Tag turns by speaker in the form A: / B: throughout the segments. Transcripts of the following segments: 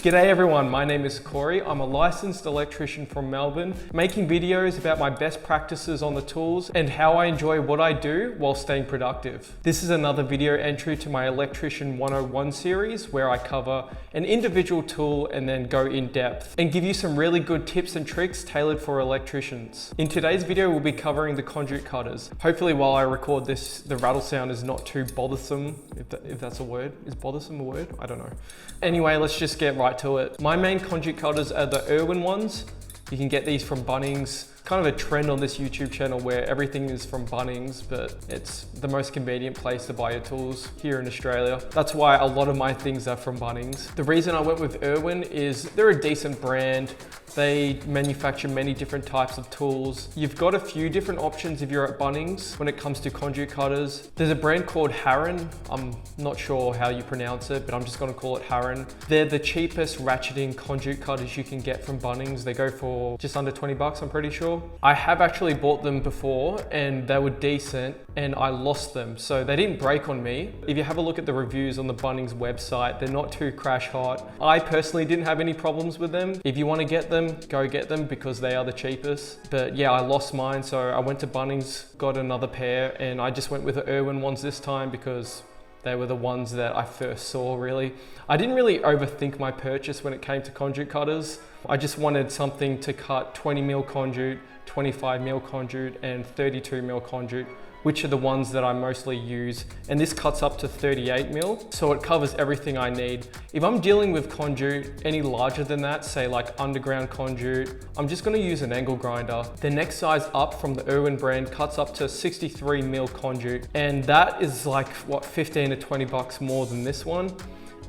A: G'day everyone, my name is Corey. I'm a licensed electrician from Melbourne, making videos about my best practices on the tools and how I enjoy what I do while staying productive. This is another video entry to my Electrician 101 series where I cover an individual tool and then go in depth and give you some really good tips and tricks tailored for electricians. In today's video, we'll be covering the conduit cutters. Hopefully while I record this, the rattle sound is not too bothersome, if that's a word. Is bothersome a word? I don't know. Anyway, let's just get right to it. My main conduit cutters are the Irwin ones. You can get these from Bunnings. Kind of a trend on this YouTube channel where everything is from Bunnings, but it's the most convenient place to buy your tools here in Australia. That's why a lot of my things are from Bunnings. The reason I went with Irwin is they're a decent brand. They manufacture many different types of tools. You've got a few different options if you're at Bunnings when it comes to conduit cutters. There's a brand called Harron. I'm not sure how you pronounce it, but I'm just gonna call it Harron. They're the cheapest ratcheting conduit cutters you can get from Bunnings. They go for just under 20 bucks, I'm pretty sure. I have actually bought them before and they were decent and I lost them. So they didn't break on me. If you have a look at the reviews on the Bunnings website, they're not too crash hot. I personally didn't have any problems with them. If you wanna get them, go get them because they are the cheapest. But yeah, I lost mine. So I went to Bunnings, got another pair, and I just went with the Irwin ones this time because they were the ones that I first saw really. I didn't really overthink my purchase when it came to conduit cutters. I just wanted something to cut 20 mil conduit, 25 mil conduit, and 32 mil conduit, which are the ones that I mostly use. And this cuts up to 38 mil, so it covers everything I need. If I'm dealing with conduit any larger than that, say like underground conduit, I'm just gonna use an angle grinder. The next size up from the Irwin brand cuts up to 63 mil conduit, and that is like, what, 15 to 20 bucks more than this one.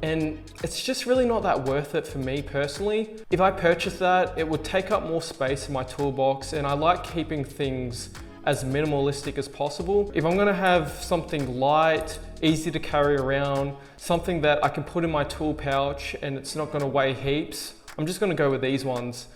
A: And it's just really not that worth it for me personally. If I purchase that, it would take up more space in my toolbox, and I like keeping things as minimalistic as possible. If I'm gonna have something light, easy to carry around, something that I can put in my tool pouch and it's not gonna weigh heaps, I'm just gonna go with these ones.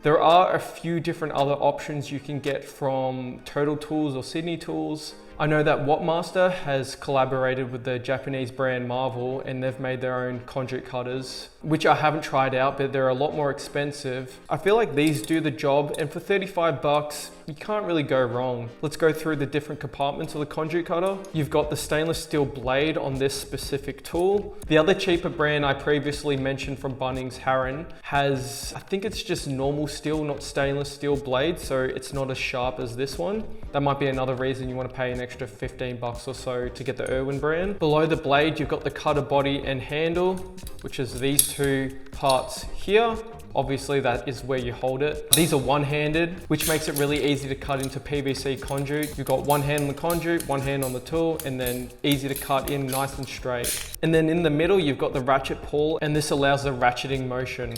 A: There are a few different other options you can get from Total Tools or Sydney Tools. I know that Wattmaster has collaborated with the Japanese brand Marvel and they've made their own conduit cutters, which I haven't tried out, but they're a lot more expensive. I feel like these do the job, and for 35 bucks, you can't really go wrong. Let's go through the different compartments of the conduit cutter. You've got the stainless steel blade on this specific tool. The other cheaper brand I previously mentioned from Bunnings, Harron, has, I think it's just normal steel, not stainless steel blade, so it's not as sharp as this one. That might be another reason you want to pay an extra 15 bucks or so to get the Irwin brand. Below the blade, you've got the cutter body and handle, which is these two parts here. Obviously that is where you hold it. These are one-handed, which makes it really easy to cut into PVC conduit. You've got one hand on the conduit, one hand on the tool, and then easy to cut in nice and straight. And then in the middle, you've got the ratchet pull, and this allows the ratcheting motion.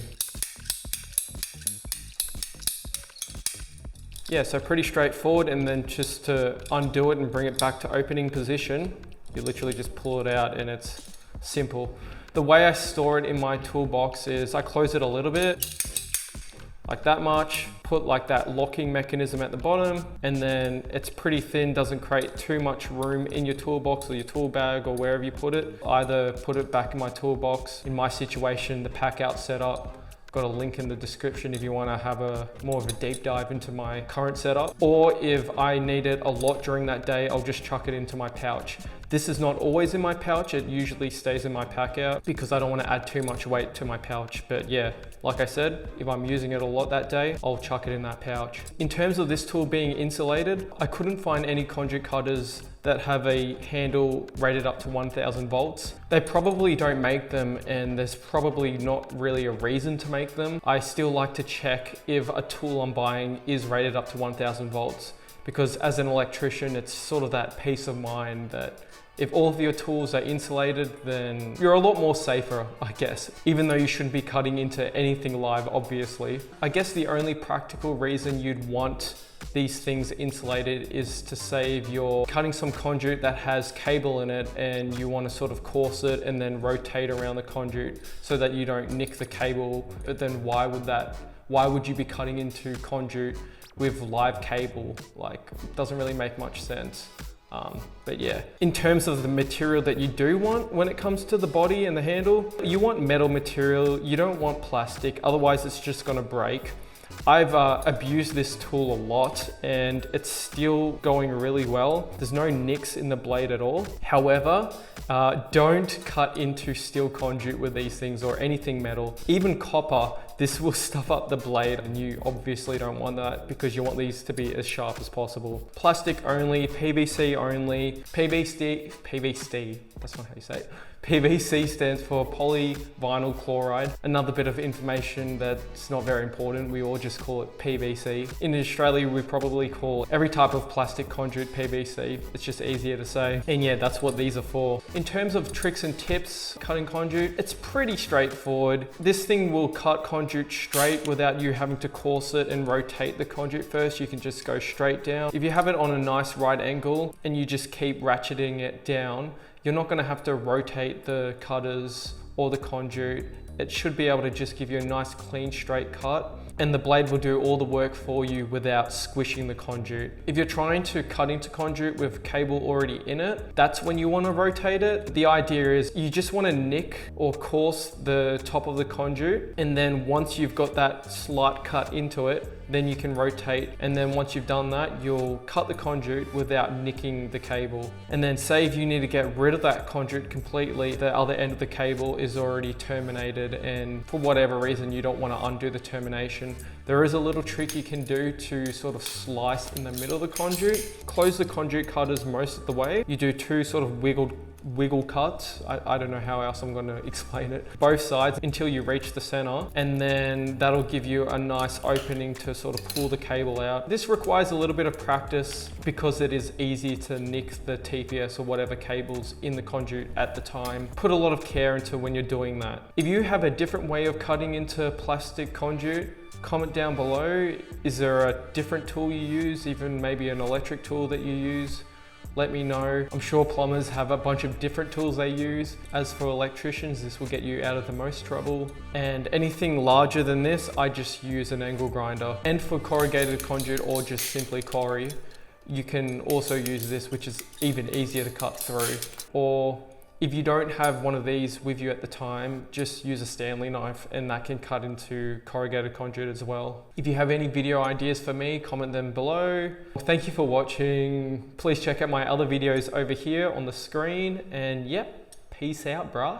A: Yeah, so pretty straightforward, and then just to undo it and bring it back to opening position, you literally just pull it out and it's simple. The way I store it in my toolbox is I close it a little bit, like that much, put like that locking mechanism at the bottom, and then it's pretty thin, doesn't create too much room in your toolbox or your tool bag or wherever you put it. Either put it back in my toolbox, in my situation, the pack out setup. Got a link in the description if you want to have a more of a deep dive into my current setup. Or if I need it a lot during that day, I'll just chuck it into my pouch. This is not always in my pouch. It usually stays in my pack out because I don't want to add too much weight to my pouch. But yeah, like I said, if I'm using it a lot that day, I'll chuck it in that pouch. In terms of this tool being insulated, I couldn't find any conduit cutters that have a handle rated up to 1000 volts. They probably don't make them, and there's probably not really a reason to make them. I still like to check if a tool I'm buying is rated up to 1000 volts, because as an electrician, it's sort of that peace of mind that if all of your tools are insulated, then you're a lot more safer, I guess, even though you shouldn't be cutting into anything live, obviously. I guess the only practical reason you'd want these things insulated is to say if you're cutting some conduit that has cable in it and you want to sort of course it and then rotate around the conduit so that you don't nick the cable. But then why would you be cutting into conduit with live cable? Like, it doesn't really make much sense. But yeah, in terms of the material that you do want when it comes to the body and the handle, you want metal material, you don't want plastic, otherwise it's just gonna break. I've abused this tool a lot and it's still going really well. There's no nicks in the blade at all. However, don't cut into steel conduit with these things or anything metal. Even copper, this will stuff up the blade and you obviously don't want that because you want these to be as sharp as possible. Plastic only, PVC only, PVC, that's not how you say it. PVC stands for polyvinyl chloride. Another bit of information that's not very important, we all just call it PVC. In Australia, we probably call every type of plastic conduit PVC. It's just easier to say. And yeah, that's what these are for. In terms of tricks and tips, cutting conduit, it's pretty straightforward. This thing will cut conduit straight without you having to course it and rotate the conduit first. You can just go straight down. If you have it on a nice right angle and you just keep ratcheting it down, you're not gonna have to rotate the cutters or the conduit. It should be able to just give you a nice clean straight cut, and the blade will do all the work for you without squishing the conduit. If you're trying to cut into conduit with cable already in it, that's when you want to rotate it. The idea is you just want to nick or course the top of the conduit, and then once you've got that slight cut into it, then you can rotate. And then once you've done that, you'll cut the conduit without nicking the cable. And then say if you need to get rid of that conduit completely, the other end of the cable is already terminated, and for whatever reason, you don't want to undo the termination. There is a little trick you can do to sort of slice in the middle of the conduit. Close the conduit cutters most of the way. You do two sort of wiggle cuts. I don't know how else I'm going to explain it. Both sides until you reach the center, and then that'll give you a nice opening to sort of pull the cable out. This requires a little bit of practice because it is easy to nick the TPS or whatever cables in the conduit at the time. Put a lot of care into when you're doing that. If you have a different way of cutting into plastic conduit, comment down below. Is there a different tool you use, even maybe an electric tool that you use? Let me know. I'm sure plumbers have a bunch of different tools they use. As for electricians, this will get you out of the most trouble. And anything larger than this, I just use an angle grinder. And for corrugated conduit or just simply Corrie, you can also use this, which is even easier to cut through. Or if you don't have one of these with you at the time, just use a Stanley knife and that can cut into corrugated conduit as well. If you have any video ideas for me, comment them below. Thank you for watching. Please check out my other videos over here on the screen, and yep, peace out, bruh.